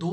2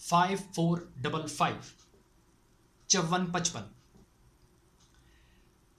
5455, 5455।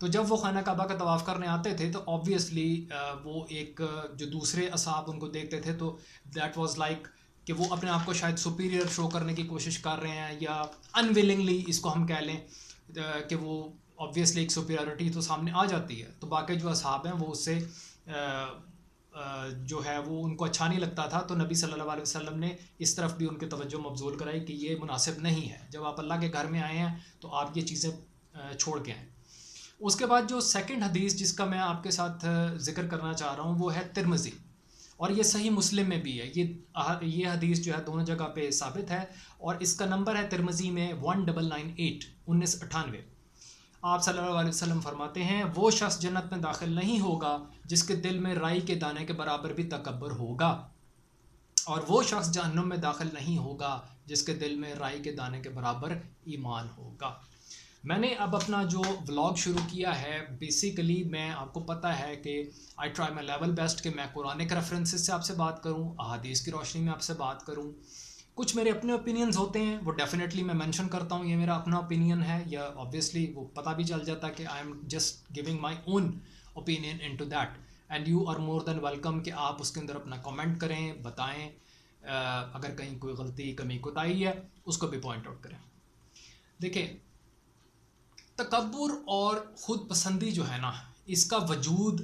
تو جب وہ خانہ کعبہ کا طواف کرنے آتے تھے تو آبویسلی وہ ایک جو دوسرے اصحاب ان کو دیکھتے تھے تو دیٹ واز لائک کہ وہ اپنے آپ کو شاید سپیریئر شو کرنے کی کوشش کر رہے ہیں، یا انویلنگلی اس کو ہم کہہ لیں کہ وہ آبویسلی ایک سپیریورٹی تو سامنے آ جاتی ہے. تو باقی جو اصحاب ہیں وہ اس سے جو ہے وہ ان کو اچھا نہیں لگتا تھا. تو نبی صلی اللہ علیہ وسلم نے اس طرف بھی ان کی توجہ مبذول کرائی کہ یہ مناسب نہیں ہے، جب آپ اللہ کے گھر میں آئے ہیں تو آپ یہ چیزیں چھوڑ کے آئیں. اس کے بعد جو سیکنڈ حدیث جس کا میں آپ کے ساتھ ذکر کرنا چاہ رہا ہوں وہ ہے ترمذی، اور یہ صحیح مسلم میں بھی ہے. یہ حدیث جو ہے دونوں جگہ پہ ثابت ہے، اور اس کا نمبر ہے ترمذی میں 1998 1998. آپ صلی اللہ علیہ وسلم فرماتے ہیں وہ شخص جنت میں داخل نہیں ہوگا جس کے دل میں رائی کے دانے کے برابر بھی تکبر ہوگا، اور وہ شخص جہنم میں داخل نہیں ہوگا جس کے دل میں رائی کے دانے کے برابر ایمان ہوگا. میں نے اب اپنا جو ولاگ شروع کیا ہے، بیسیکلی میں آپ کو پتہ ہے کہ I try my level best کہ میں قرآنک ریفرنسز سے آپ سے بات کروں، احادیث کی روشنی میں آپ سے بات کروں. کچھ میرے اپنے اوپینینز ہوتے ہیں، وہ ڈیفینیٹلی میں مینشن کرتا ہوں، یہ میرا اپنا اوپینین ہے، یا آبویسلی وہ پتہ بھی چل جاتا ہے کہ I am just giving my own opinion into that, and you are more than welcome کہ آپ اس کے اندر اپنا کامنٹ کریں، بتائیں، اگر کہیں کوئی غلطی کمی کوتاہی ہے اس کو بھی پوائنٹ آؤٹ کریں. دیکھیں، تکبر اور خود پسندی جو ہے نا، اس کا وجود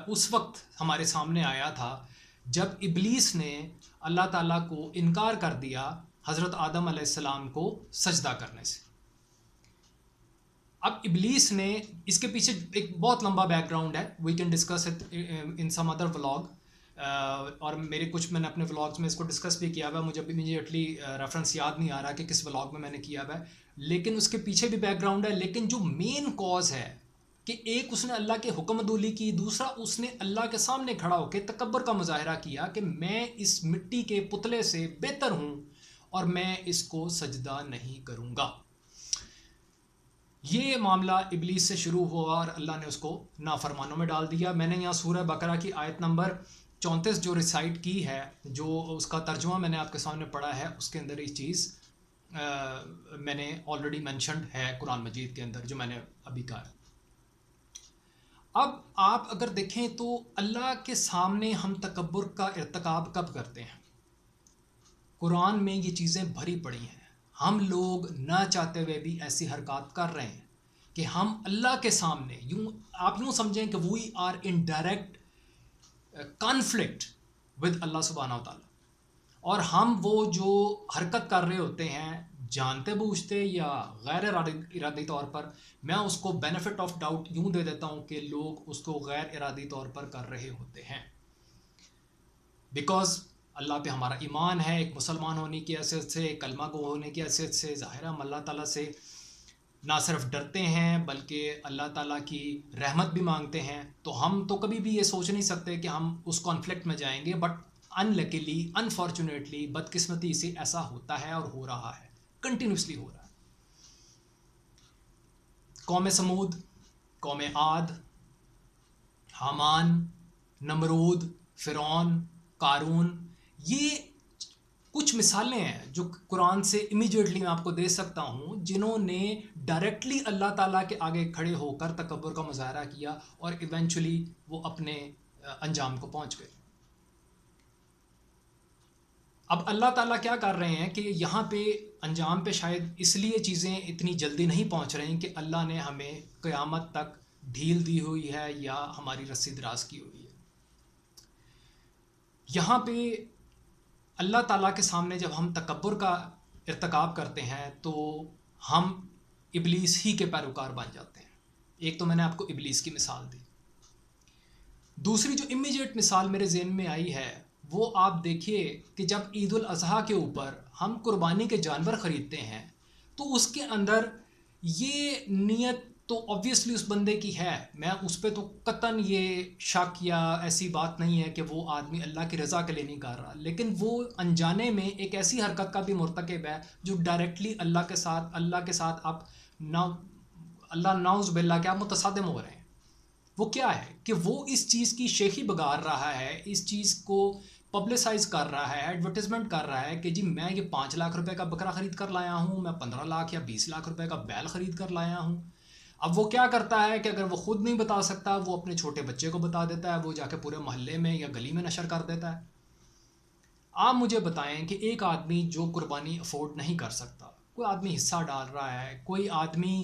اس وقت ہمارے سامنے آیا تھا جب ابلیس نے اللہ تعالیٰ کو انکار کر دیا حضرت آدم علیہ السلام کو سجدہ کرنے سے. اب ابلیس نے، اس کے پیچھے ایک بہت لمبا بیک گراؤنڈ ہے، we can discuss it in some other vlog, اور میں نے اپنے ولاگس میں اس کو ڈسکس بھی کیا ہوا ہے. مجھے ابھی امیڈیٹلی ریفرنس یاد نہیں آ رہا کہ کس ولاگ میں نے کیا ہوا ہے، لیکن اس کے پیچھے بھی بیک گراؤنڈ ہے. لیکن جو مین کاز ہے کہ ایک اس نے اللہ کے حکم عدولی کی، دوسرا اس نے اللہ کے سامنے کھڑا ہو کے تکبر کا مظاہرہ کیا کہ میں اس مٹی کے پتلے سے بہتر ہوں اور میں اس کو سجدہ نہیں کروں گا. یہ معاملہ ابلیس سے شروع ہوا اور اللہ نے اس کو نافرمانوں میں ڈال دیا. میں نے یہاں سورہ بقرہ کی آیت نمبر 34 جو ریسائٹ کی ہے، جو اس کا ترجمہ میں نے آپ کے سامنے پڑھا ہے، اس کے اندر یہ چیز میں نے آلریڈی مینشنڈ ہے قرآن مجید کے اندر، جو میں نے ابھی کہا ہے. اب آپ اگر دیکھیں تو اللہ کے سامنے ہم تکبر کا ارتکاب کب کرتے ہیں؟ قرآن میں یہ چیزیں بھری پڑی ہیں. ہم لوگ نہ چاہتے ہوئے بھی ایسی حرکات کر رہے ہیں کہ ہم اللہ کے سامنے آپ یوں سمجھیں کہ we are in direct conflict with اللہ سبحانہ و تعالیٰ، اور ہم وہ جو حرکت کر رہے ہوتے ہیں جانتے بوجھتے یا غیر ارادی طور پر، میں اس کو بینیفٹ آف ڈاؤٹ یوں دے دیتا ہوں کہ لوگ اس کو غیر ارادی طور پر کر رہے ہوتے ہیں، بیکاز اللہ پہ ہمارا ایمان ہے، ایک مسلمان ہونے کی حیثیت سے، ایک کلمہ گو ہونے کی حیثیت سے. ظاہر ہم اللہ تعالیٰ سے نہ صرف ڈرتے ہیں بلکہ اللہ تعالیٰ کی رحمت بھی مانگتے ہیں. تو ہم تو کبھی بھی یہ سوچ نہیں سکتے کہ ہم اس کانفلکٹ میں جائیں گے، بٹ انلکیلی، انفارچونیٹلی، بدقسمتی سے ایسا ہوتا ہے اور ہو رہا ہے، کنٹینیوسلی ہو رہا ہے. قوم سمود، قوم عاد، حامان، نمرود، فرعون، قارون، یہ کچھ مثالیں ہیں جو قرآن سے امیڈیٹلی میں آپ کو دے سکتا ہوں، جنہوں نے ڈائریکٹلی اللہ تعالیٰ کے آگے کھڑے ہو کر تکبر کا مظاہرہ کیا اور ایونچولی وہ اپنے انجام کو پہنچ گئے. اب اللہ تعالیٰ کیا کر رہے ہیں کہ یہاں پہ انجام پہ شاید اس لیے چیزیں اتنی جلدی نہیں پہنچ رہی کہ اللہ نے ہمیں قیامت تک ڈھیل دی ہوئی ہے یا ہماری رسی دراز کی ہوئی ہے. یہاں پہ اللہ تعالیٰ کے سامنے جب ہم تکبر کا ارتکاب کرتے ہیں تو ہم ابلیس ہی کے پیروکار بن جاتے ہیں. ایک تو میں نے آپ کو ابلیس کی مثال دی. دوسری جو امیڈیٹ مثال میرے ذہن میں آئی ہے وہ آپ دیکھیے کہ جب عید الاضحیٰ کے اوپر ہم قربانی کے جانور خریدتے ہیں تو اس کے اندر یہ نیت تو آبویسلی اس بندے کی ہے، میں اس پہ تو قطعاً یہ شک یا ایسی بات نہیں ہے کہ وہ آدمی اللہ کی رضا کے لیے نہیں کر رہا، لیکن وہ انجانے میں ایک ایسی حرکت کا بھی مرتکب ہے جو ڈائریکٹلی اللہ کے ساتھ آپ اللہ نعوذ باللہ کہ آپ متصادم ہو رہے ہیں. وہ کیا ہے کہ وہ اس چیز کی شیخی بگار رہا ہے، اس چیز کو پبلسائز کر رہا ہے، ایڈورٹیزمنٹ کر رہا ہے کہ جی میں یہ 5 لاکھ روپے کا بکرا خرید کر لایا ہوں، میں 15 لاکھ یا 20 لاکھ روپے کا بیل خرید کر لایا ہوں. اب وہ کیا کرتا ہے کہ اگر وہ خود نہیں بتا سکتا وہ اپنے چھوٹے بچے کو بتا دیتا ہے, وہ جا کے پورے محلے میں یا گلی میں نشر کر دیتا ہے. آپ مجھے بتائیں کہ ایک آدمی جو قربانی افورڈ نہیں کر سکتا, کوئی آدمی حصہ ڈال رہا ہے, کوئی آدمی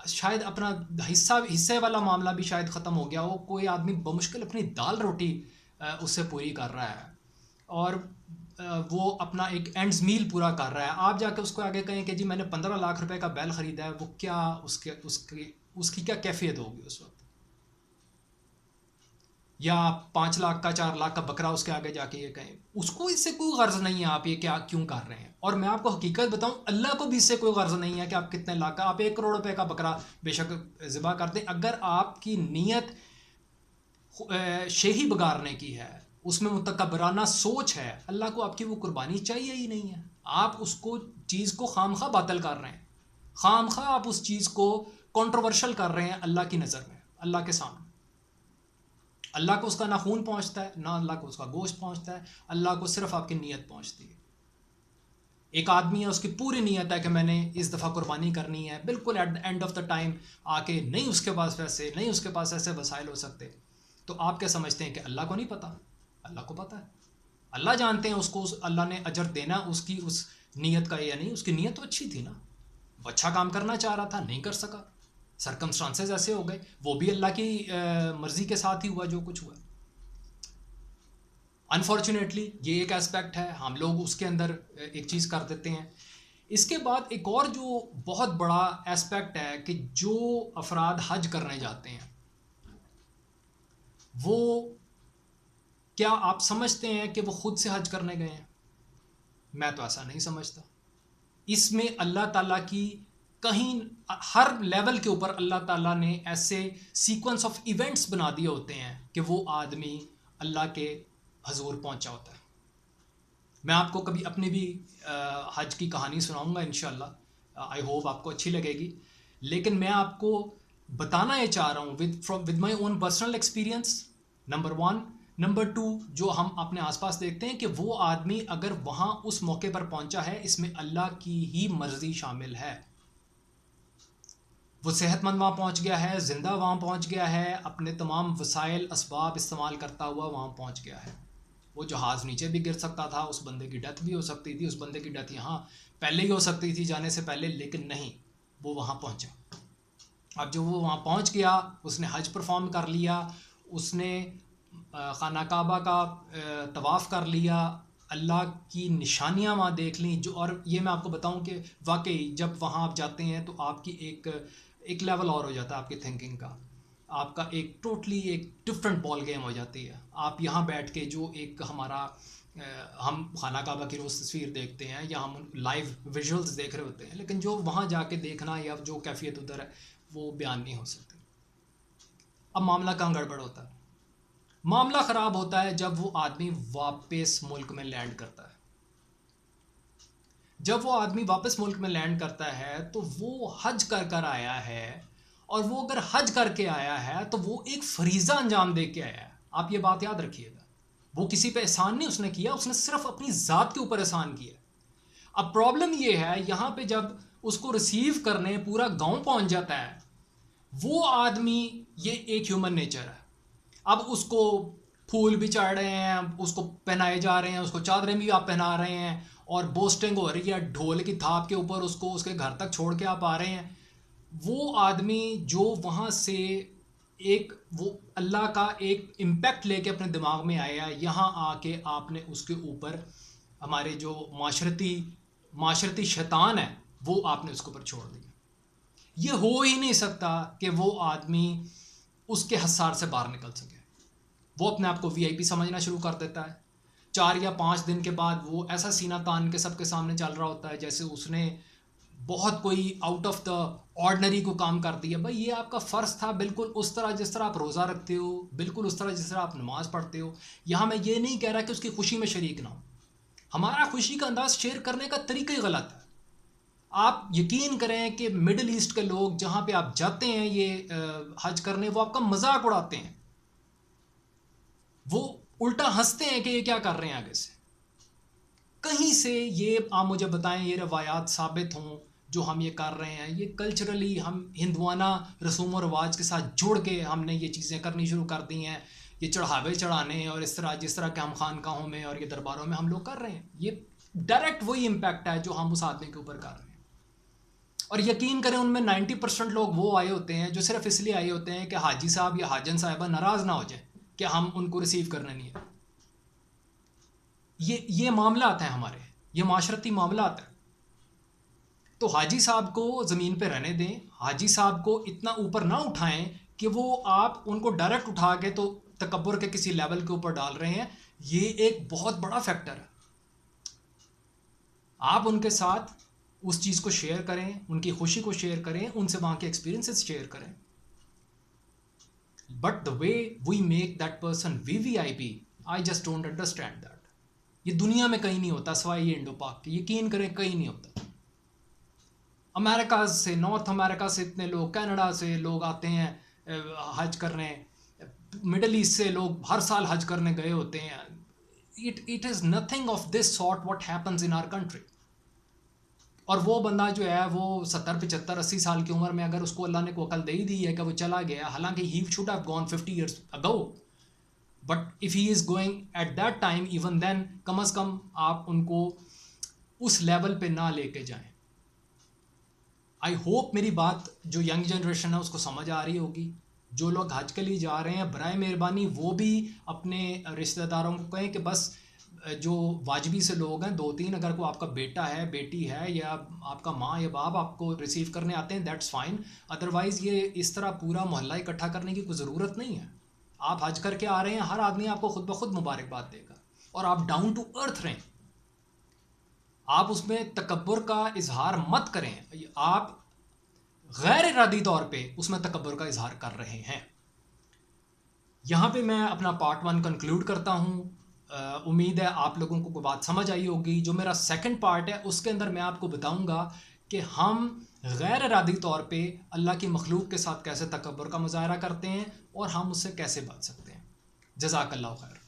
شاید اپنا حصے والا معاملہ بھی شاید ختم ہو گیا ہو, کوئی آدمی بمشکل اپنی دال روٹی اس سے پوری کر رہا ہے اور وہ اپنا ایک اینڈز میل پورا کر رہا ہے, آپ جا کے اس کو آگے کہیں کہ جی میں نے 15 لاکھ روپے کا بیل خریدا ہے, وہ کیا اس کی کیا کیفیت ہوگی اس وقت؟ یا 5 لاکھ کا 4 لاکھ کا بکرا اس کے آگے جا کے یہ کہیں, اس کو اس سے کوئی غرض نہیں ہے آپ یہ کیا کیوں کر رہے ہیں. اور میں آپ کو حقیقت بتاؤں, اللہ کو بھی اس سے کوئی غرض نہیں ہے کہ آپ کتنے لاکھ کا, آپ 1 کروڑ روپے کا بکرا بے شک ذبح کر دیں, اگر آپ کی نیت شہی بگارنے کی ہے, اس میں متکبرانہ سوچ ہے, اللہ کو آپ کی وہ قربانی چاہیے ہی نہیں ہے. آپ اس کو چیز کو خام خواہ باطل کر رہے ہیں, خام خواہ آپ اس چیز کو کنٹروورشل کر رہے ہیں اللہ کی نظر میں, اللہ کے سامنے. اللہ کو اس کا نہ خون پہنچتا ہے, نہ اللہ کو اس کا گوشت پہنچتا ہے, اللہ کو صرف آپ کی نیت پہنچتی ہے. ایک آدمی ہے, اس کی پوری نیت ہے کہ میں نے اس دفعہ قربانی کرنی ہے, بالکل at the end of the time آ کے نہیں اس کے پاس پیسے, نہیں اس کے پاس ایسے وسائل ہو سکتے, تو آپ کیا سمجھتے ہیں کہ اللہ کو نہیں پتا؟ اللہ کو پتا ہے, اللہ جانتے ہیں اس کو اللہ نے اجر دینا اس کی اس نیت کا یا نہیں. اس کی نیت تو اچھی تھی نا, وہ اچھا کام کرنا چاہ رہا تھا, نہیں کر سکا, سرکمسٹانسز ایسے ہو گئے, وہ بھی اللہ کی مرضی کے ساتھ ہی ہوا جو کچھ ہوا. انفارچونیٹلی یہ ایک اسپیکٹ ہے, ہم لوگ اس کے اندر ایک چیز کر دیتے ہیں. اس کے بعد ایک اور جو بہت بڑا اسپیکٹ ہے کہ جو افراد حج کرنے جاتے ہیں, وہ کیا آپ سمجھتے ہیں کہ وہ خود سے حج کرنے گئے ہیں؟ میں تو ایسا نہیں سمجھتا. اس میں اللہ تعالیٰ کی کہیں ہر لیول کے اوپر اللہ تعالیٰ نے ایسے سیکوینس آف ایونٹس بنا دیے ہوتے ہیں کہ وہ آدمی اللہ کے حضور پہنچا ہوتا ہے. میں آپ کو کبھی اپنی بھی حج کی کہانی سناؤں گا انشاءاللہ, آئی ہوپ آپ کو اچھی لگے گی. لیکن میں آپ کو بتانا یہ چاہ رہا ہوں with my own personal experience, number 1. Number 2, جو ہم اپنے آس پاس دیکھتے ہیں کہ وہ آدمی اگر وہاں اس موقع پر پہنچا ہے, اس میں اللہ کی ہی مرضی شامل ہے. وہ صحت مند وہاں پہنچ گیا ہے, زندہ وہاں پہنچ گیا ہے, اپنے تمام وسائل اسباب استعمال کرتا ہوا وہاں پہنچ گیا ہے. وہ جہاز نیچے بھی گر سکتا تھا, اس بندے کی ڈیتھ بھی ہو سکتی تھی, اس بندے کی ڈیتھ یہاں پہلے ہی ہو سکتی تھی جانے سے پہلے, لیکن نہیں, وہ وہاں پہنچا. اب جو وہ وہاں پہنچ گیا, اس نے حج پرفارم کر لیا, اس نے خانہ کعبہ کا طواف کر لیا, اللہ کی نشانیاں وہاں دیکھ لیں جو. اور یہ میں آپ کو بتاؤں کہ واقعی جب وہاں آپ جاتے ہیں تو آپ کی ایک لیول اور ہو جاتا ہے آپ کی تھنکنگ کا, آپ کا ایک ٹوٹلی ایک ڈفرینٹ بال گیم ہو جاتی ہے. آپ یہاں بیٹھ کے جو ایک ہمارا ہم خانہ کعبہ کی روز تصویر دیکھتے ہیں یا ہم لائیو ویژولز دیکھ رہے ہوتے ہیں, لیکن جو وہاں جا کے دیکھنا یا جو کیفیت ادھر ہے وہ بیان نہیں ہو سکتی. اب معاملہ کہاں گڑبڑ ہوتا ہے؟ معاملہ خراب ہوتا ہے جب وہ آدمی واپس ملک میں لینڈ کرتا ہے. جب وہ آدمی واپس ملک میں لینڈ کرتا ہے تو وہ حج کر کر آیا ہے, اور وہ اگر حج کر کے آیا ہے تو وہ ایک فریضہ انجام دے کے آیا ہے. آپ یہ بات یاد رکھیے گا, وہ کسی پہ احسان نہیں اس نے کیا, اس نے صرف اپنی ذات کے اوپر احسان کیا. اب پرابلم یہ ہے یہاں پہ جب اس کو ریسیو کرنے پورا گاؤں پہنچ جاتا ہے, وہ آدمی, یہ ایک ہیومن نیچر ہے. اب اس کو پھول بھی چڑھ رہے ہیں, اس کو پہنائے جا رہے ہیں, اس کو چادریں بھی آپ پہنا رہے ہیں, اور بوسٹنگ ہو رہی ہے ڈھول کی تھاپ کے اوپر, اس کو اس کے گھر تک چھوڑ کے آپ آ رہے ہیں. وہ آدمی جو وہاں سے وہ اللہ کا ایک امپیکٹ لے کے اپنے دماغ میں آیا, یہاں آ کے آپ نے اس کے اوپر ہمارے جو معاشرتی شیطان ہے وہ آپ نے اس کے اوپر چھوڑ دیا. یہ ہو ہی نہیں سکتا کہ وہ آدمی اس کے حصار سے باہر نکل سکے. وہ اپنے آپ کو وی آئی پی سمجھنا شروع کر دیتا ہے. 4 یا 5 دن کے بعد وہ ایسا سینہ تان کے سب کے سامنے چل رہا ہوتا ہے جیسے اس نے بہت کوئی آؤٹ آف دا آرڈنری کو کام کر دیا. بھائی یہ آپ کا فرض تھا, بالکل اس طرح جس طرح آپ روزہ رکھتے ہو, بالکل اس طرح جس طرح آپ نماز پڑھتے ہو. یہاں میں یہ نہیں کہہ رہا کہ اس کی خوشی میں شریک نہ ہو, ہمارا خوشی کا انداز شیئر کرنے کا طریقہ ہی غلط ہے. آپ یقین کریں کہ مڈل ایسٹ کے لوگ جہاں پہ آپ جاتے ہیں یہ حج کرنے, وہ آپ کا مذاق اڑاتے ہیں, وہ الٹا ہنستے ہیں کہ یہ کیا کر رہے ہیں آگے سے. کہیں سے یہ آپ مجھے بتائیں یہ روایات ثابت ہوں جو ہم یہ کر رہے ہیں یہ کلچرلی ہم ہندوانہ رسوم و رواج کے ساتھ جوڑ کے ہم نے یہ چیزیں کرنی شروع کر دی ہیں. یہ چڑھاوے چڑھانے اور اس طرح جس طرح کہ ہم خانقاہوں میں اور یہ درباروں میں ہم لوگ کر رہے ہیں, یہ ڈائریکٹ وہی امپیکٹ ہے جو ہم اس آدمی کے اوپر کر رہے ہیں. اور یقین کریں ان میں 90% لوگ وہ آئے ہوتے ہیں جو صرف اس لیے آئے ہوتے ہیں کہ حاجی صاحب یا حاجن صاحبہ ناراض نہ ہو جائیں کہ ہم ان کو ریسیو کرنا نہیں ہے. یہ معاملات ہیں ہمارے, یہ معاشرتی معاملات ہیں. تو حاجی صاحب کو زمین پہ رہنے دیں, حاجی صاحب کو اتنا اوپر نہ اٹھائیں کہ وہ آپ ان کو ڈائریکٹ اٹھا کے تو تکبر کے کسی لیول کے اوپر ڈال رہے ہیں. یہ ایک بہت بڑا فیکٹر ہے. آپ ان کے ساتھ اس چیز کو شیئر کریں, ان کی خوشی کو شیئر کریں, ان سے وہاں کے ایکسپیرینسز شیئر کریں. But the way we make that person VVIP, I just don't understand that. یہ دنیا میں کہیں نہیں ہوتا سوائے یہ انڈو پاک کے, یقین کریں کہیں نہیں ہوتا. امریکہ سے, نارتھ امریکہ سے اتنے لوگ, کینیڈا سے لوگ آتے ہیں حج کرنے, مڈل ایسٹ سے لوگ ہر سال حج کرنے گئے ہوتے ہیں. It is nothing of this sort what happens in our country. اور وہ بندہ جو ہے وہ 70 75 80 سال کی عمر میں اگر اس کو اللہ نے کو عقل دے ہی دی ہے کہ وہ چلا گیا, حالانکہ he should have gone 50 years ago, but if he is going at that time even then, کم از کم آپ ان کو اس لیول پہ نہ لے کے جائیں. آئی ہوپ میری بات جو ینگ جنریشن ہے اس کو سمجھ آ رہی ہوگی. جو لوگ حج کے لیے جا رہے ہیں برائے مہربانی وہ بھی اپنے رشتہ داروں کو کہیں کہ بس جو واجبی سے لوگ ہیں 2-3, اگر کوئی آپ کا بیٹا ہے, بیٹی ہے, یا آپ کا ماں یا باپ آپ کو ریسیو کرنے آتے ہیں, دیٹس فائن. ادروائز یہ اس طرح پورا محلہ اکٹھا کرنے کی کوئی ضرورت نہیں ہے. آپ حج کر کے آ رہے ہیں, ہر آدمی آپ کو خود بخود مبارکباد دے گا. اور آپ ڈاؤن ٹو ارتھ رہیں, آپ اس میں تکبر کا اظہار مت کریں. آپ غیر ارادی طور پہ اس میں تکبر کا اظہار کر رہے ہیں. یہاں پہ میں اپنا پارٹ 1 کنکلوڈ کرتا ہوں. امید ہے آپ لوگوں کو بات سمجھ آئی ہوگی. جو میرا سیکنڈ پارٹ ہے اس کے اندر میں آپ کو بتاؤں گا کہ ہم غیر ارادی طور پہ اللہ کی مخلوق کے ساتھ کیسے تکبر کا مظاہرہ کرتے ہیں اور ہم اس سے کیسے بچ سکتے ہیں. جزاک اللہ خیر.